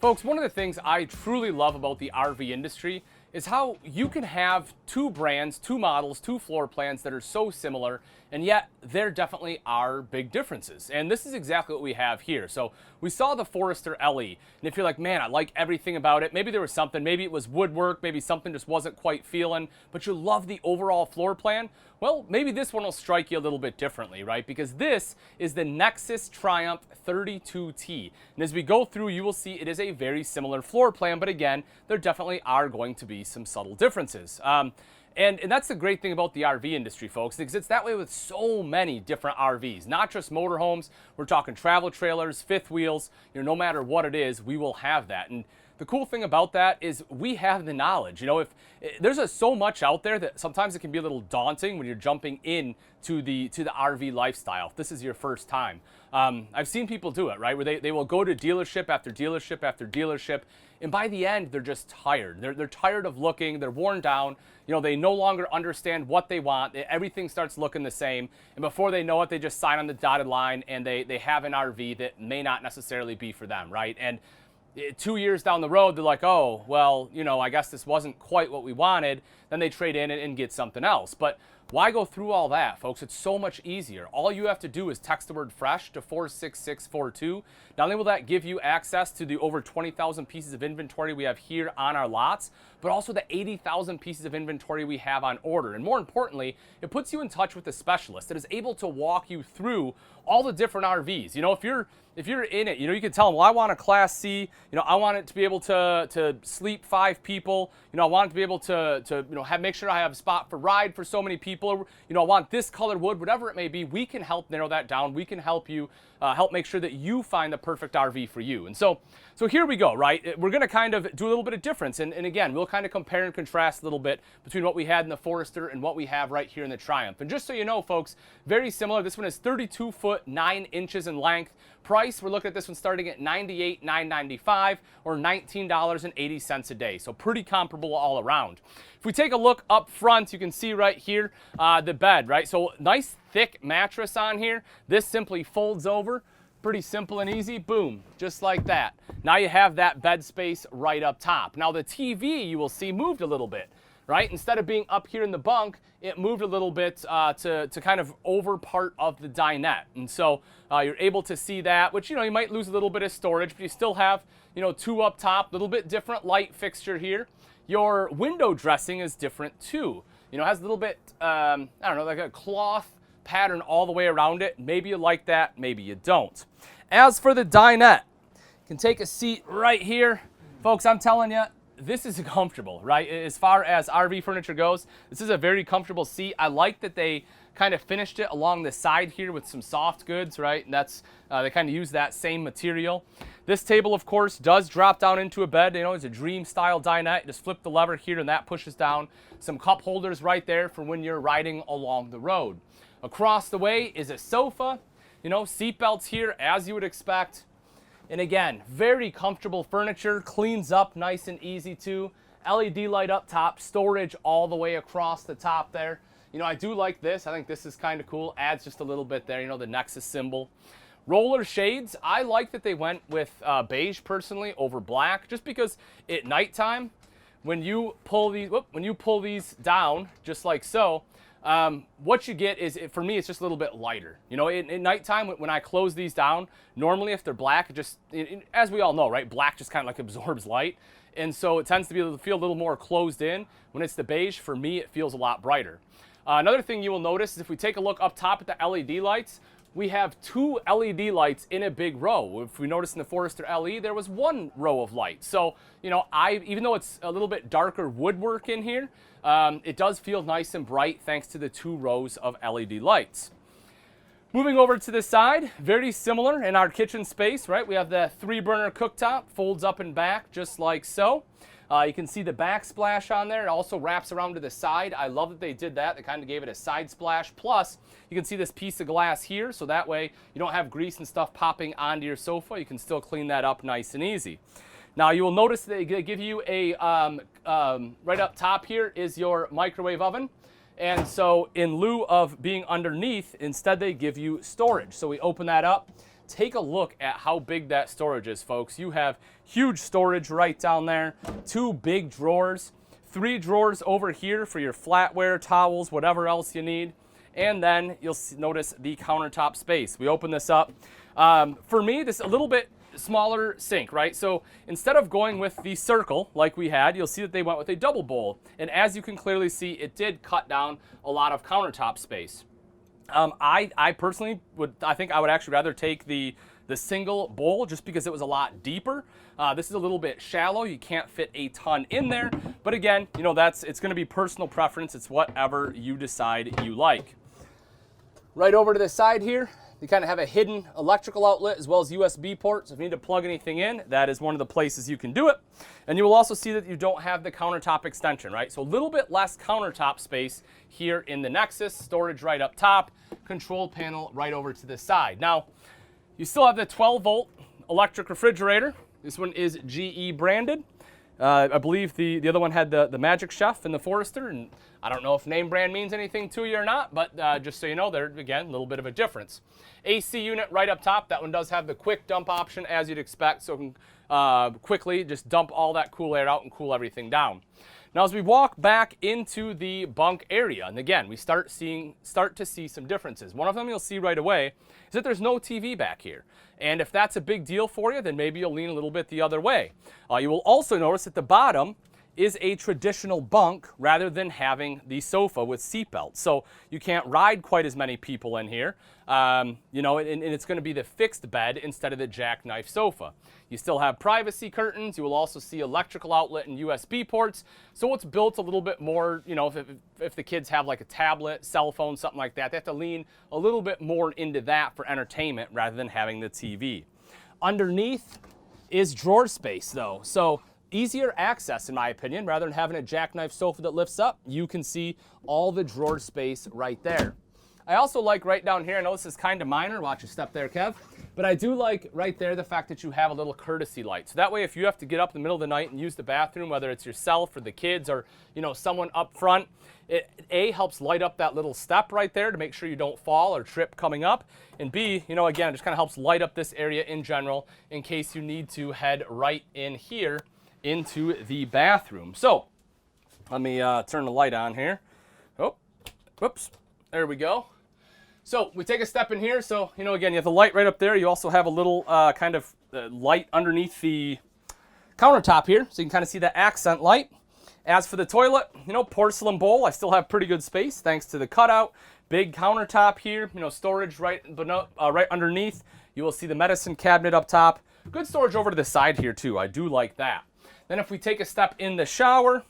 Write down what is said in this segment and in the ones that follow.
Folks, one of the things I truly love about the RV industry is how you can have two brands, two models, two floor plans that are so similar, and yet there definitely are big differences. And this is exactly what we have here. So we saw the Forester LE, and if you're like, man, I like everything about it, maybe there was something, maybe it was woodwork, maybe something just wasn't quite feeling, but you love the overall floor plan, well, maybe this one will strike you a little bit differently, right? Because this is the Nexus Triumph 32T. And as we go through, you will see it is a very similar floor plan, but again, there definitely are going to be some subtle differences. And that's the great thing about the RV industry, folks, because it's that way with so many different RVs, not just motorhomes. We're talking travel trailers, fifth wheels, no matter what it is, we will have that. And the cool thing about that is we have the knowledge. If there's so much out there that sometimes it can be a little daunting when you're jumping in to the RV lifestyle. If this is your first time, I've seen people do it, right? Where they will go to dealership after dealership after dealership, and by the end they're just tired. They're tired of looking. They're worn down. They no longer understand what they want. Everything starts looking the same, and before they know it, they just sign on the dotted line and they have an RV that may not necessarily be for them, right? And 2 years down the road, they're like, oh, well, I guess this wasn't quite what we wanted. Then they trade in and get something else. But why go through all that, folks? It's so much easier. All you have to do is text the word FRESH to 46642. Not only will that give you access to the over 20,000 pieces of inventory we have here on our lots, but also the 80,000 pieces of inventory we have on order. And more importantly, it puts you in touch with a specialist that is able to walk you through all the different RVs. If you're in it, you can tell them, well, I want a Class C. I want it to be able to sleep 5 people. I want it to be able to make sure I have a spot for ride for so many people. I want this colored wood, whatever it may be. We can help narrow that down. We can help you help make sure that you find the perfect RV for you. And so here we go, right? We're going to kind of do a little bit of difference. And again, we'll kind of compare and contrast a little bit between what we had in the Forester and what we have right here in the Triumph. And just so you know, folks, very similar. This one is 32 foot 9 inches in length. Price, we're looking at this one starting at $98,995 or $19.80 a day. So pretty comparable all around. If we take a look up front, you can see right here the bed, right? So nice thick mattress on here. This simply folds over. Pretty simple and easy. Boom, just like that. Now you have that bed space right up top. Now the TV, you will see, moved a little bit, right? Instead of being up here in the bunk, it moved a little bit to kind of over part of the dinette. And so you're able to see that, which, you might lose a little bit of storage, but you still have, 2 up top, a little bit different light fixture here. Your window dressing is different too. It has a little bit, like a cloth pattern all the way around it. Maybe you like that, maybe you don't. As for the dinette, you can take a seat right here. Folks, I'm telling you, this is comfortable, right? As far as RV furniture goes, this is a very comfortable seat. I like that they kind of finished it along the side here with some soft goods, right? And that's, they kind of use that same material. This table, of course, does drop down into a bed. It's a dream style dinette. You just flip the lever here and that pushes down. Some cup holders right there for when you're riding along the road. Across the way is a sofa, seat belts here as you would expect. And again, very comfortable furniture, cleans up nice and easy too. LED light up top, storage all the way across the top there. I do like this. I think this is kind of cool. Adds just a little bit there, the Nexus symbol. Roller shades, I like that they went with beige personally over black, just because at nighttime, when you pull these down, just like so, what you get is, for me, it's just a little bit lighter. At nighttime, when I close these down, normally if they're black, as we all know, right, black just kind of like absorbs light. And so it tends to feel a little more closed in. When it's the beige, for me, it feels a lot brighter. Another thing you will notice is if we take a look up top at the LED lights, we have 2 LED lights in a big row. If we notice in the Forester LE, there was 1 row of lights. So, even though it's a little bit darker woodwork in here, it does feel nice and bright thanks to the 2 rows of LED lights. Moving over to the side, very similar in our kitchen space, right? We have the 3-burner cooktop, folds up and back just like so. You can see the backsplash on there. It also wraps around to the side. I love that they did that. They kind of gave it a side splash. Plus, you can see this piece of glass here, so that way you don't have grease and stuff popping onto your sofa. You can still clean that up nice and easy. Now, you will notice they give you a, right up top here is your microwave oven. And so in lieu of being underneath, instead they give you storage. So we open that up. take a look at how big that storage is, folks. You have huge storage right down there, 2 big drawers, 3 drawers over here for your flatware, towels, whatever else you need. And then you'll notice the countertop space. We open this up. For me, this is a little bit smaller sink, right? So instead of going with the circle like we had, you'll see that they went with a double bowl. And as you can clearly see, it did cut down a lot of countertop space. I personally I think I would actually rather take the single bowl just because it was a lot deeper. This is a little bit shallow. You can't fit a ton in there. But again, you know, it's going to be personal preference. It's whatever you decide you like. Right over to the side here, you kind of have a hidden electrical outlet as well as USB port. So if you need to plug anything in, that is one of the places you can do it. And you will also see that you don't have the countertop extension, right? So a little bit less countertop space here in the Nexus. Storage right up top, control panel right over to the side. Now, you still have the 12-volt electric refrigerator. This one is GE branded. I believe the other one had the Magic Chef and the Forester, and I don't know if name brand means anything to you or not, but just so you know, there again, a little bit of a difference. AC unit right up top. That one does have the quick dump option as you'd expect, so it can quickly just dump all that cool air out and cool everything down. Now as we walk back into the bunk area, and again, we start to see some differences. One of them you'll see right away is that there's no TV back here. And if that's a big deal for you, then maybe you'll lean a little bit the other way. You will also notice at the bottom is a traditional bunk rather than having the sofa with seatbelts. So you can't ride quite as many people in here. You know, and it's going to be the fixed bed instead of the jackknife sofa. You still have privacy curtains. You will also see electrical outlet and USB ports. So it's built a little bit more, you know, if the kids have like a tablet, cell phone, something like that, they have to lean a little bit more into that for entertainment rather than having the TV. Underneath is drawer space though. So easier access in my opinion, rather than having a jackknife sofa that lifts up, you can see all the drawer space right there. I also like right down here, I know this is kind of minor, watch your step there, Kev, but I do like right there the fact that you have a little courtesy light. So that way if you have to get up in the middle of the night and use the bathroom, whether it's yourself or the kids or, you know, someone up front, it A, helps light up that little step right there to make sure you don't fall or trip coming up, and B, you know, again, it just kind of helps light up this area in general in case you need to head right in here into the bathroom. So let me turn the light on here. Oh, whoops, there we go. So we take a step in here. So, you know, again, you have the light right up there. You also have a little kind of light underneath the countertop here. So you can kind of see the accent light. As for the toilet, you know, porcelain bowl. I still have pretty good space thanks to the cutout. Big countertop here, you know, storage right underneath. You will see the medicine cabinet up top. Good storage over to the side here too. I do like that. Then if we take a step in the shower,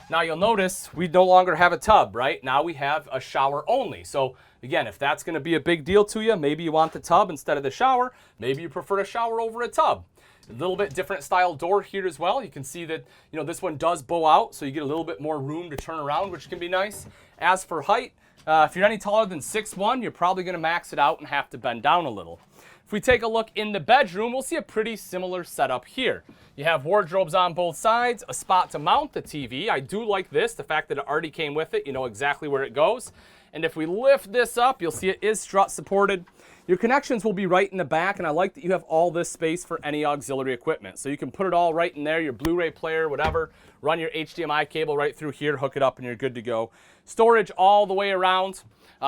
now you'll notice we no longer have a tub, right? Now we have a shower only. So again, if that's going to be a big deal to you, maybe you want the tub instead of the shower. Maybe you prefer a shower over a tub. A little bit different style door here as well. You can see that, you know, this one does bow out, so you get a little bit more room to turn around, which can be nice. As for height, if you're any taller than 6'1", you're probably going to max it out and have to bend down a little. If we take a look in the bedroom, we'll see a pretty similar setup here. You have wardrobes on both sides, a spot to mount the TV. I do like this, the fact that it already came with it. You know exactly where it goes. And if we lift this up, you'll see it is strut supported. Your connections will be right in the back, and I like that you have all this space for any auxiliary equipment. So you can put it all right in there, your Blu-ray player, whatever, run your HDMI cable right through here, hook it up, and you're good to go. Storage all the way around.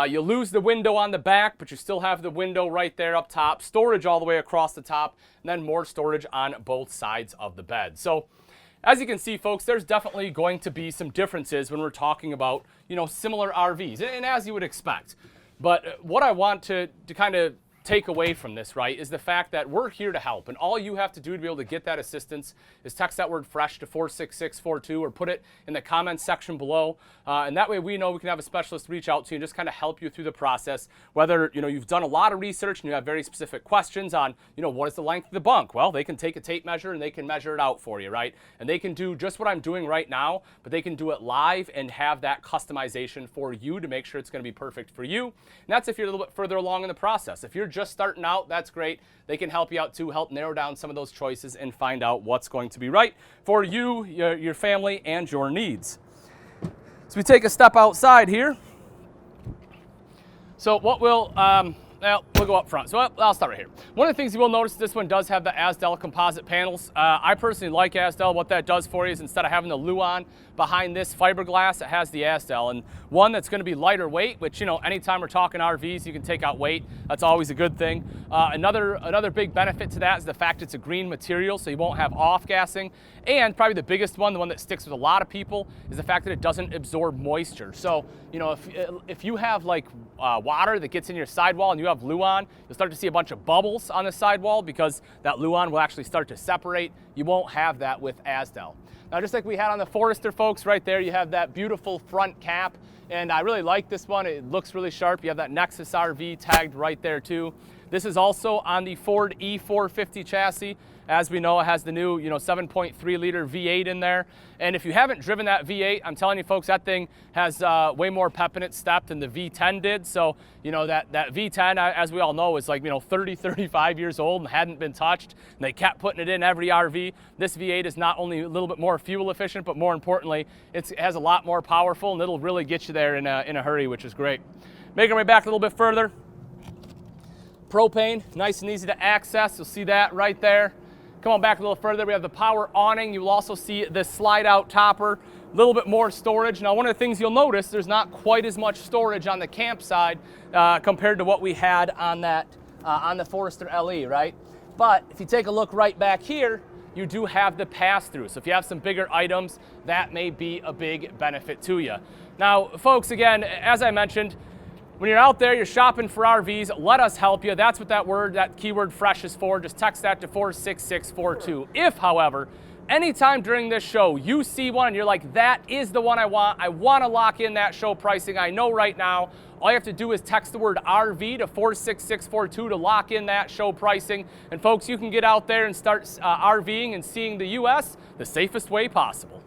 You lose the window on the back, but you still have the window right there up top. Storage all the way across the top, and then more storage on both sides of the bed. So as you can see, folks, there's definitely going to be some differences when we're talking about, you know, similar RVs, and as you would expect. But what I want to kind of take away from this, right, is the fact that we're here to help. And all you have to do to be able to get that assistance is text that word FRESH to 46642 or put it in the comments section below. And that way we know we can have a specialist reach out to you and just kind of help you through the process. Whether, you know, you've done a lot of research and you have very specific questions on, you know, what is the length of the bunk? Well, they can take a tape measure and they can measure it out for you, right? And they can do just what I'm doing right now, but they can do it live and have that customization for you to make sure it's going to be perfect for you. And that's if you're a little bit further along in the process. If you're just starting out, that's great. They can help you out too, help narrow down some of those choices and find out what's going to be right for you, your family, and your needs. So we take a step outside here. So what we'll, well, we'll go up front. So I'll start right here. One of the things you will notice, this one does have the Azdel composite panels. I personally like Azdel. What that does for you is instead of having the Luan behind this fiberglass, it has the Azdel. And one that's going to be lighter weight, which, you know, anytime we're talking RVs, you can take out weight. That's always a good thing. Another big benefit to that is the fact it's a green material, so you won't have off-gassing. And probably the biggest one, the one that sticks with a lot of people, is the fact that it doesn't absorb moisture. So, you know, if you have like water that gets in your sidewall and you have Luan, you'll start to see a bunch of bubbles on the sidewall because that Luan will actually start to separate. You won't have that with Azdel. Now, just like we had on the Forester, folks, right there, you have that beautiful front cap. And I really like this one. It looks really sharp. You have that Nexus RV tagged right there too. This is also on the Ford E450 chassis. As we know, it has the new, 7.3 liter V8 in there. And if you haven't driven that V8, I'm telling you folks, that thing has way more pep in its step than the V10 did. So, that V10, as we all know, is like, 30, 35 years old and hadn't been touched. And they kept putting it in every RV. This V8 is not only a little bit more fuel efficient, but more importantly, it has a lot more powerful, and it'll really get you there in a hurry, which is great. Making our way back a little bit further. Propane, nice and easy to access. You'll see that right there. Come on back a little further. We have the power awning. You will also see the slide out topper, a little bit more storage. Now, one of the things you'll notice, there's not quite as much storage on the camp side compared to what we had on that on the Forester LE, right? But if you take a look right back here, you do have the pass-through. So if you have some bigger items, that may be a big benefit to you. Now, folks, again, as I mentioned, when you're out there, you're shopping for RVs, let us help you. That's what that keyword fresh is for. Just text that to 46642. If, however, anytime during this show you see one and you're like, that is the one I want to lock in that show pricing, I know right now, all you have to do is text the word RV to 46642 to lock in that show pricing. And folks, you can get out there and start RVing and seeing the U.S. the safest way possible.